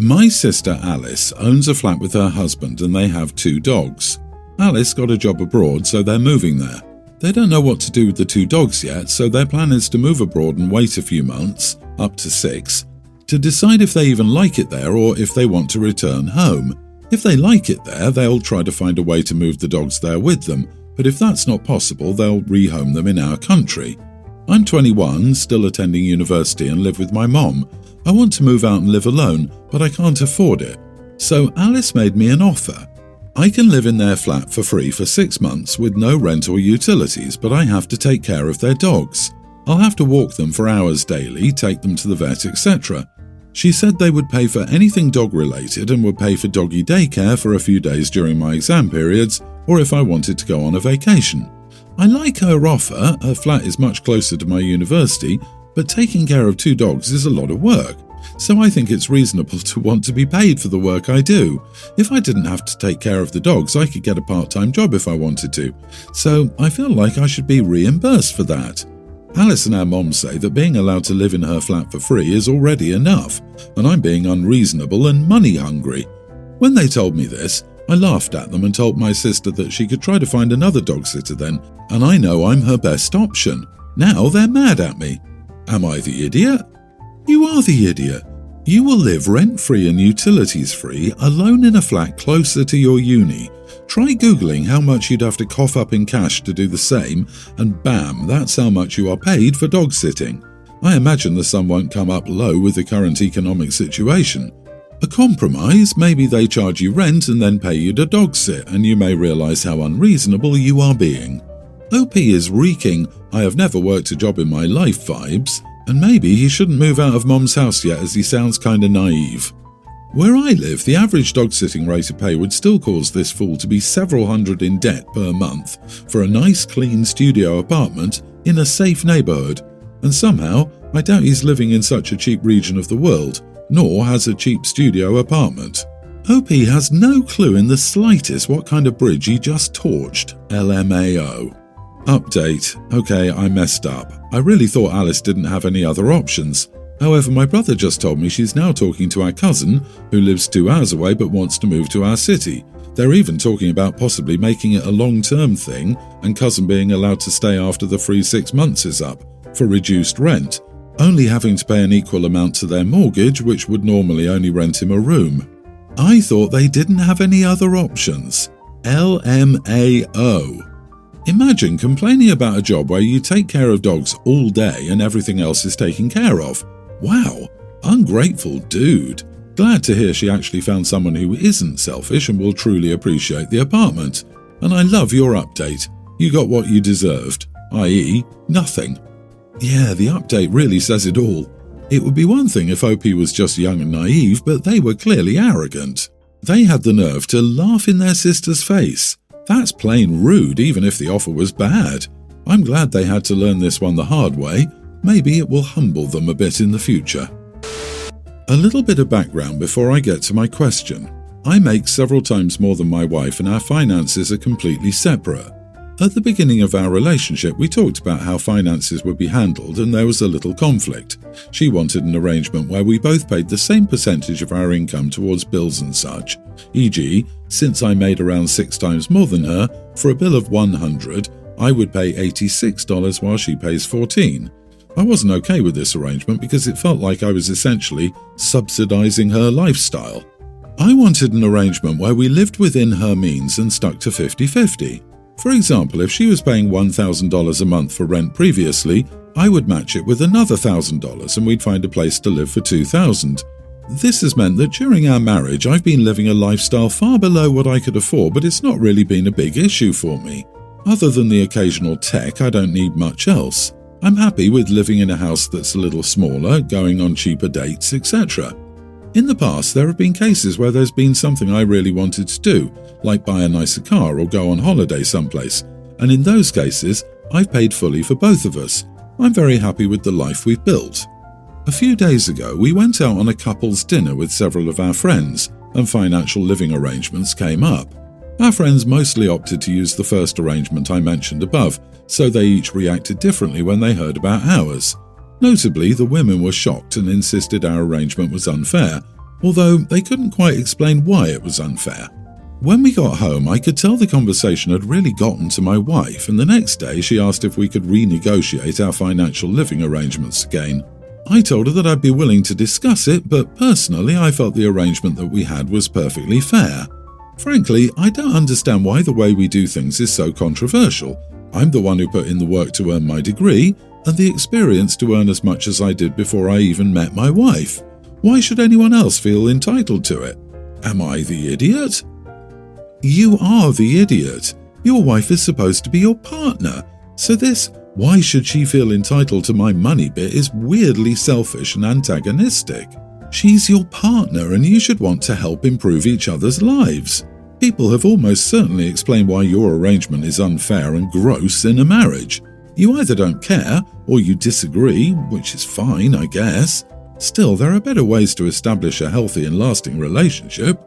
My sister Alice owns a flat with her husband and they have 2 dogs. Alice got a job abroad, so they're moving there. They don't know what to do with the 2 dogs yet, so their plan is to move abroad and wait a few months, up to 6, to decide if they even like it there or if they want to return home. If they like it there, they'll try to find a way to move the dogs there with them, but if that's not possible, they'll rehome them in our country. I'm 21, still attending university and live with my mom. I want to move out and live alone, but I can't afford it. So Alice made me an offer. I can live in their flat for free for 6 months with no rent or utilities, but I have to take care of their dogs. I'll have to walk them for hours daily, take them to the vet, etc. She said they would pay for anything dog-related and would pay for doggy daycare for a few days during my exam periods, or if I wanted to go on a vacation. I like her offer. Her flat is much closer to my university, but taking care of 2 dogs is a lot of work. So I think it's reasonable to want to be paid for the work I do. If I didn't have to take care of the dogs, I could get a part-time job if I wanted to. So I feel like I should be reimbursed for that. Alice and our mom say that being allowed to live in her flat for free is already enough, and I'm being unreasonable and money hungry. When they told me this, I laughed at them and told my sister that she could try to find another dog sitter then, and I know I'm her best option. Now they're mad at me. Am I the idiot? You are the idiot. You will live rent-free and utilities-free, alone in a flat closer to your uni. Try Googling how much you'd have to cough up in cash to do the same, and bam, that's how much you are paid for dog sitting. I imagine the sum won't come up low with the current economic situation. A compromise, maybe they charge you rent and then pay you to dog sit, and you may realise how unreasonable you are being. OP is reeking "I have never worked a job in my life" vibes, and maybe he shouldn't move out of mom's house yet as he sounds kinda naive. Where I live, the average dog-sitting rate of pay would still cause this fool to be several hundred in debt per month for a nice clean studio apartment in a safe neighbourhood, and somehow I doubt he's living in such a cheap region of the world, nor has a cheap studio apartment. OP has no clue in the slightest what kind of bridge he just torched, LMAO. Update. Okay, I messed up. I really thought Alice didn't have any other options. However, my brother just told me she's now talking to our cousin, who lives 2 hours away but wants to move to our city. They're even talking about possibly making it a long-term thing and cousin being allowed to stay after the free 6 months is up, for reduced rent, only having to pay an equal amount to their mortgage, which would normally only rent him a room. I thought they didn't have any other options. LMAO. Imagine complaining about a job where you take care of dogs all day and everything else is taken care of. Wow, ungrateful dude. Glad to hear she actually found someone who isn't selfish and will truly appreciate the apartment. And I love your update. You got what you deserved, i.e. nothing. Yeah, the update really says it all. It would be one thing if OP was just young and naive, but they were clearly arrogant. They had the nerve to laugh in their sister's face. That's plain rude, even if the offer was bad. I'm glad they had to learn this one the hard way. Maybe it will humble them a bit in the future. A little bit of background before I get to my question. I make several times more than my wife and our finances are completely separate. At the beginning of our relationship, we talked about how finances would be handled and there was a little conflict. She wanted an arrangement where we both paid the same percentage of our income towards bills and such. E.g., since I made around 6 times more than her, for a bill of $100, I would pay $86 while she pays $14. I wasn't okay with this arrangement because it felt like I was essentially subsidizing her lifestyle. I wanted an arrangement where we lived within her means and stuck to 50-50. For example, if she was paying $1,000 a month for rent previously, I would match it with another $1,000 and we'd find a place to live for $2,000. This has meant that during our marriage I've been living a lifestyle far below what I could afford, but it's not really been a big issue for me. Other than the occasional tech, I don't need much else. I'm happy with living in a house that's a little smaller, going on cheaper dates, etc. In the past, there have been cases where there's been something I really wanted to do, like buy a nicer car or go on holiday someplace, and in those cases, I've paid fully for both of us. I'm very happy with the life we've built. A few days ago, we went out on a couple's dinner with several of our friends, and financial living arrangements came up. Our friends mostly opted to use the first arrangement I mentioned above, so they each reacted differently when they heard about ours. Notably, the women were shocked and insisted our arrangement was unfair, although they couldn't quite explain why it was unfair. When we got home, I could tell the conversation had really gotten to my wife, and the next day she asked if we could renegotiate our financial living arrangements again. I told her that I'd be willing to discuss it, but personally I felt the arrangement that we had was perfectly fair. Frankly, I don't understand why the way we do things is so controversial. I'm the one who put in the work to earn my degree, and the experience to earn as much as I did before I even met my wife. Why should anyone else feel entitled to it? Am I the idiot? You are the idiot. Your wife is supposed to be your partner, so this "why should she feel entitled to my money" bit is weirdly selfish and antagonistic. She's your partner and you should want to help improve each other's lives. People have almost certainly explained why your arrangement is unfair and gross in a marriage. You either don't care or you disagree, which is fine, I guess. Still, there are better ways to establish a healthy and lasting relationship.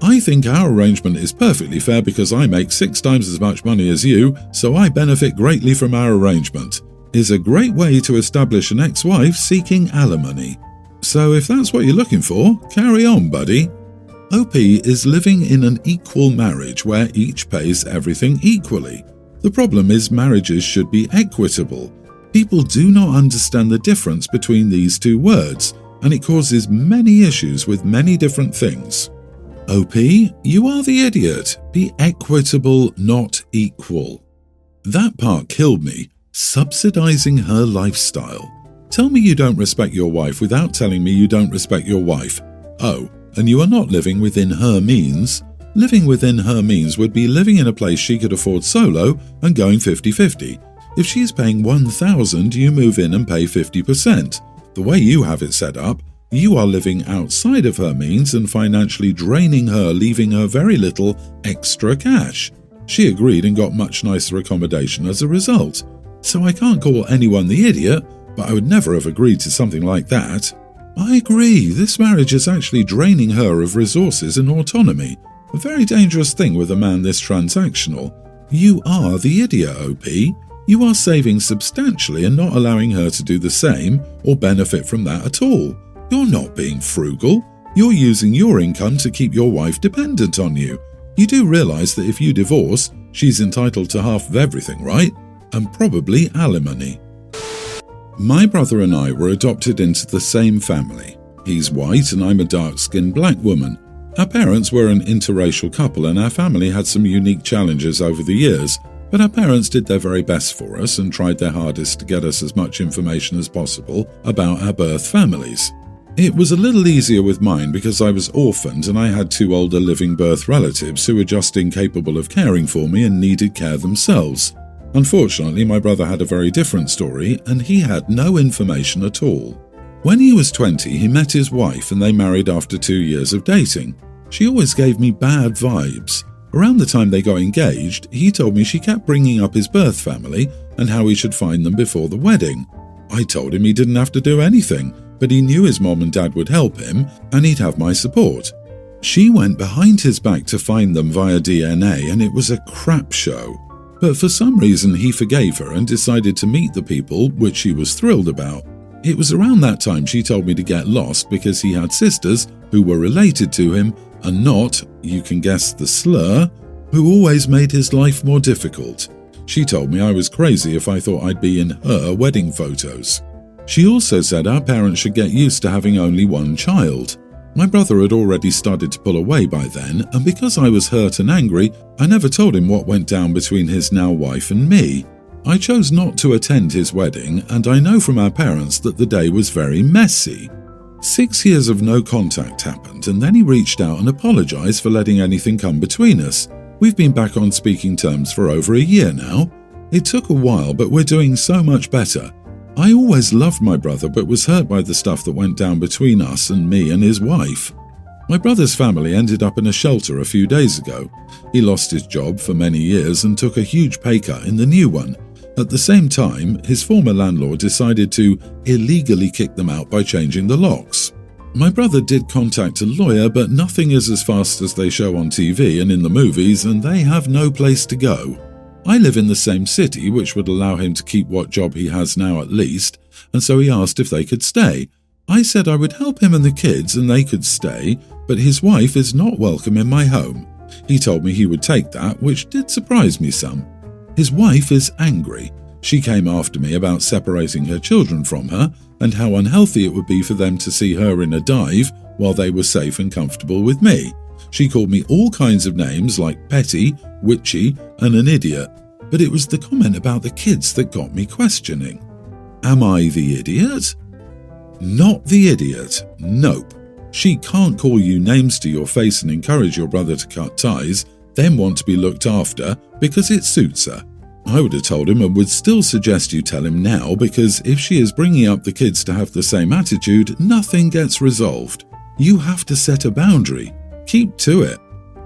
I think our arrangement is perfectly fair because I make 6 times as much money as you, so I benefit greatly from our arrangement. Is a great way to establish an ex-wife seeking alimony. So if that's what you're looking for, carry on, buddy. OP is living in an equal marriage where each pays everything equally. The problem is marriages should be equitable. People do not understand the difference between these two words, and it causes many issues with many different things. OP, you are the idiot. Be equitable, not equal. That part killed me. Subsidizing her lifestyle. Tell me you don't respect your wife without telling me you don't respect your wife. Oh, and you are not living within her means. Living within her means would be living in a place she could afford solo and going 50-50. If she's paying $1,000, you move in and pay 50%. The way you have it set up, you are living outside of her means and financially draining her, leaving her very little extra cash. She agreed and got much nicer accommodation as a result. So I can't call anyone the idiot, but I would never have agreed to something like that. I agree, this marriage is actually draining her of resources and autonomy. A very dangerous thing with a man this transactional. You are the idiot, OP. You are saving substantially and not allowing her to do the same or benefit from that at all. You're not being frugal. You're using your income to keep your wife dependent on you. You do realize that if you divorce, she's entitled to half of everything, right? And probably alimony. My brother and I were adopted into the same family. He's white and I'm a dark-skinned black woman. Our parents were an interracial couple and our family had some unique challenges over the years, but our parents did their very best for us and tried their hardest to get us as much information as possible about our birth families. It was a little easier with mine because I was orphaned and I had 2 older living birth relatives who were just incapable of caring for me and needed care themselves. Unfortunately, my brother had a very different story and he had no information at all. When he was 20, he met his wife and they married after 2 years of dating. She always gave me bad vibes. Around the time they got engaged, he told me she kept bringing up his birth family and how he should find them before the wedding. I told him he didn't have to do anything, but he knew his mom and dad would help him and he'd have my support. She went behind his back to find them via DNA and it was a crap show. But for some reason he forgave her and decided to meet the people, which she was thrilled about. It was around that time she told me to get lost because he had sisters who were related to him and not, you can guess the slur, who always made his life more difficult. She told me I was crazy if I thought I'd be in her wedding photos. She also said our parents should get used to having only one child. My brother had already started to pull away by then, and because I was hurt and angry, I never told him what went down between his now wife and me. I chose not to attend his wedding, and I know from our parents that the day was very messy. 6 years of no contact happened, and then he reached out and apologized for letting anything come between us. We've been back on speaking terms for over a year now. It took a while, but we're doing so much better. I always loved my brother but was hurt by the stuff that went down between us and me and his wife. My brother's family ended up in a shelter a few days ago. He lost his job for many years and took a huge pay cut in the new one. At the same time, his former landlord decided to illegally kick them out by changing the locks. My brother did contact a lawyer, but nothing is as fast as they show on TV and in the movies, and they have no place to go. I live in the same city, which would allow him to keep what job he has now at least, and so he asked if they could stay. I said I would help him and the kids and they could stay, but his wife is not welcome in my home. He told me he would take that, which did surprise me some. His wife is angry. She came after me about separating her children from her and how unhealthy it would be for them to see her in a dive while they were safe and comfortable with me. She called me all kinds of names like petty, witchy, and an idiot, but it was the comment about the kids that got me questioning. Am I the idiot? Not the idiot. Nope. She can't call you names to your face and encourage your brother to cut ties, then want to be looked after because it suits her. I would have told him and would still suggest you tell him now, because if she is bringing up the kids to have the same attitude, nothing gets resolved. You have to set a boundary. Keep to it.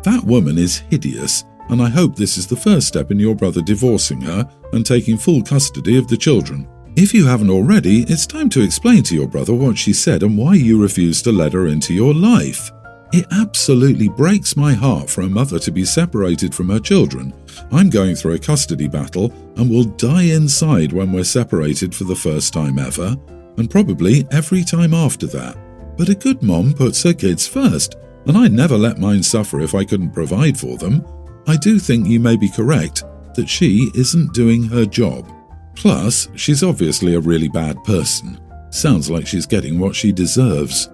That woman is hideous, and I hope this is the first step in your brother divorcing her and taking full custody of the children. If you haven't already, it's time to explain to your brother what she said and why you refused to let her into your life. It absolutely breaks my heart for a mother to be separated from her children. I'm going through a custody battle and will die inside when we're separated for the first time ever, and probably every time after that. But a good mom puts her kids first, and I'd never let mine suffer if I couldn't provide for them. I do think you may be correct that she isn't doing her job. Plus, she's obviously a really bad person. Sounds like she's getting what she deserves.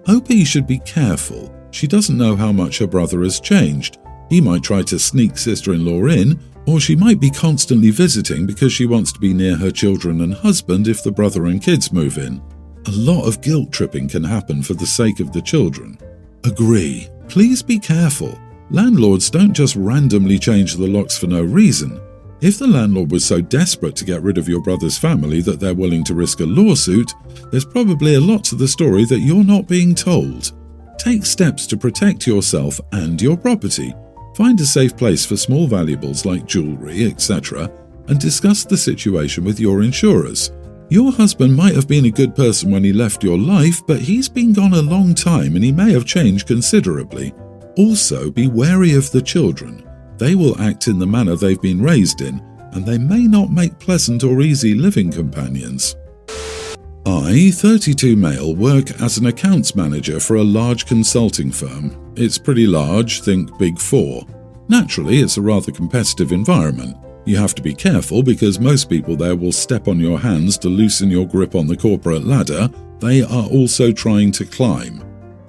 OP should be careful. She doesn't know how much her brother has changed. He might try to sneak sister-in-law in, or she might be constantly visiting because she wants to be near her children and husband if the brother and kids move in. A lot of guilt tripping can happen for the sake of the children. Agree. Please be careful. Landlords don't just randomly change the locks for no reason. If the landlord was so desperate to get rid of your brother's family that they're willing to risk a lawsuit, there's probably a lot to the story that you're not being told. Take steps to protect yourself and your property. Find a safe place for small valuables like jewelry, etc., and discuss the situation with your insurers. Your husband might have been a good person when he left your life, but he's been gone a long time and he may have changed considerably. Also, be wary of the children. They will act in the manner they've been raised in, and they may not make pleasant or easy living companions. I, 32 male, work as an accounts manager for a large consulting firm. It's pretty large, think Big Four. Naturally, it's a rather competitive environment. You have to be careful because most people there will step on your hands to loosen your grip on the corporate ladder. They are also trying to climb.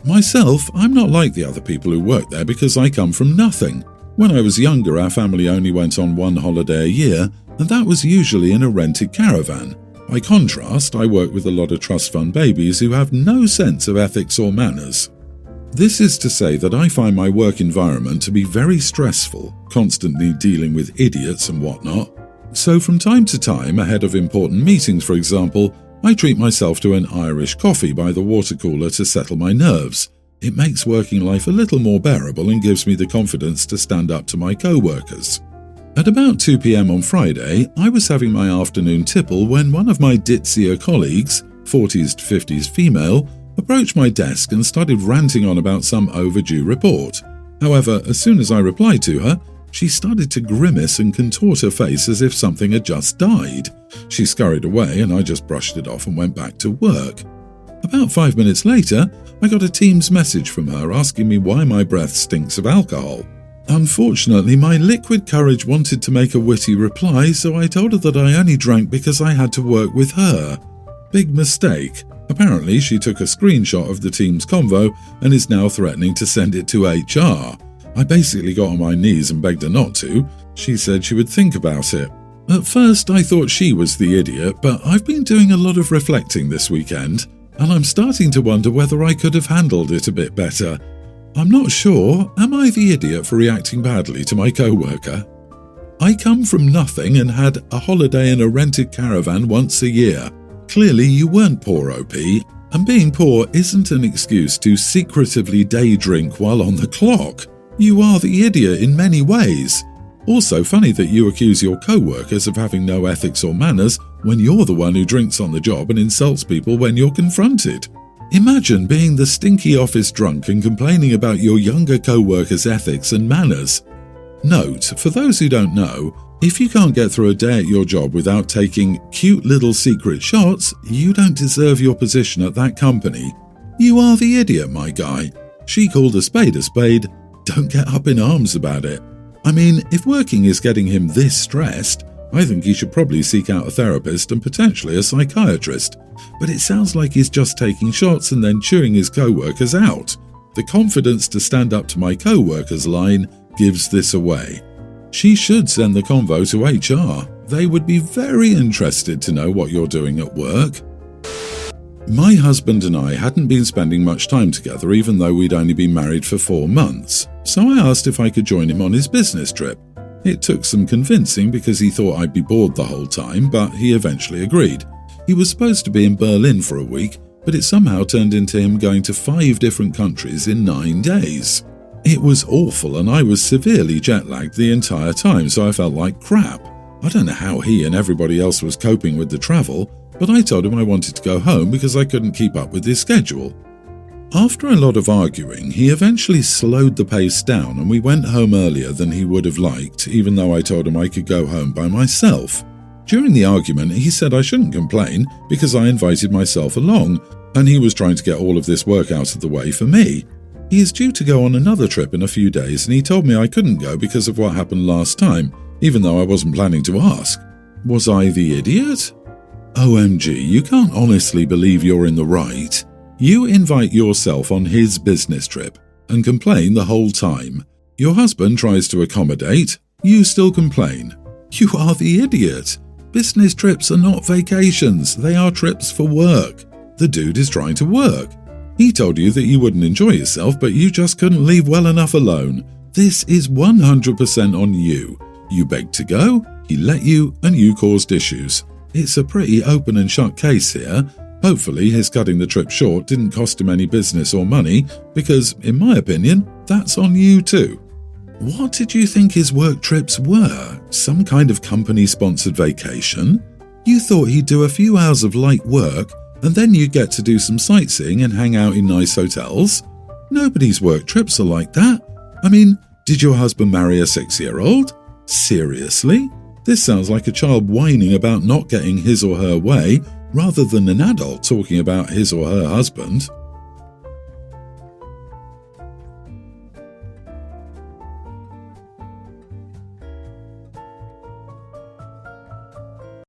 Myself, I'm not like the other people who work there because I come from nothing. When I was younger, our family only went on one holiday a year, and that was usually in a rented caravan. By contrast, I work with a lot of trust fund babies who have no sense of ethics or manners. This is to say that I find my work environment to be very stressful, constantly dealing with idiots and whatnot. So from time to time, ahead of important meetings for example, I treat myself to an Irish coffee by the water cooler to settle my nerves. It makes working life a little more bearable and gives me the confidence to stand up to my co-workers. At about 2 p.m. on Friday, I was having my afternoon tipple when one of my ditzier colleagues, 40s to 50s female, approached my desk and started ranting on about some overdue report. However, as soon as I replied to her, she started to grimace and contort her face as if something had just died. She scurried away and I just brushed it off and went back to work. About 5 minutes later, I got a Teams message from her asking me why my breath stinks of alcohol. Unfortunately, my liquid courage wanted to make a witty reply, so I told her that I only drank because I had to work with her. Big mistake. Apparently, she took a screenshot of the Teams convo and is now threatening to send it to HR. I basically got on my knees and begged her not to. She said she would think about it. At first, I thought she was the idiot, but I've been doing a lot of reflecting this weekend, and I'm starting to wonder whether I could have handled it a bit better. I'm not sure, am I the idiot for reacting badly to my co-worker? I come from nothing and had a holiday in a rented caravan once a year. Clearly you weren't poor, OP, and being poor isn't an excuse to secretively day drink while on the clock. You are the idiot in many ways. Also funny that you accuse your co-workers of having no ethics or manners when you're the one who drinks on the job and insults people when you're confronted. Imagine being the stinky office drunk and complaining about your younger co-workers' ethics and manners. Note, for those who don't know, if you can't get through a day at your job without taking cute little secret shots, you don't deserve your position at that company. You are the idiot, my guy. She called a spade a spade. Don't get up in arms about it. I mean, if working is getting him this stressed, I think he should probably seek out a therapist and potentially a psychiatrist. But it sounds like he's just taking shots and then chewing his co-workers out. The confidence to stand up to my co-workers line gives this away. She should send the convo to HR. They would be very interested to know what you're doing at work. My husband and I hadn't been spending much time together even though we'd only been married for 4 months, so I asked if I could join him on his business trip. It took some convincing because he thought I'd be bored the whole time, but he eventually agreed. He was supposed to be in Berlin for a week, but it somehow turned into him going to 5 different countries in 9 days. It was awful and I was severely jet-lagged the entire time, so I felt like crap. I don't know how he and everybody else was coping with the travel, but I told him I wanted to go home because I couldn't keep up with his schedule. After a lot of arguing, he eventually slowed the pace down and we went home earlier than he would have liked, even though I told him I could go home by myself. During the argument, he said I shouldn't complain because I invited myself along, and he was trying to get all of this work out of the way for me. He is due to go on another trip in a few days and he told me I couldn't go because of what happened last time, even though I wasn't planning to ask. Was I the idiot? OMG, you can't honestly believe you're in the right. You invite yourself on his business trip and complain the whole time. Your husband tries to accommodate, you still complain. You are the idiot. Business trips are not vacations, they are trips for work. The dude is trying to work. He told you that you wouldn't enjoy yourself, but you just couldn't leave well enough alone. This is 100% on you. You begged to go, he let you, and you caused issues. It's a pretty open and shut case here. Hopefully his cutting the trip short didn't cost him any business or money, because, in my opinion, that's on you too. What did you think his work trips were? Some kind of company-sponsored vacation? You thought he'd do a few hours of light work, and then you'd get to do some sightseeing and hang out in nice hotels? Nobody's work trips are like that. I mean, did your husband marry a 6-year-old? Seriously? This sounds like a child whining about not getting his or her way, rather than an adult talking about his or her husband.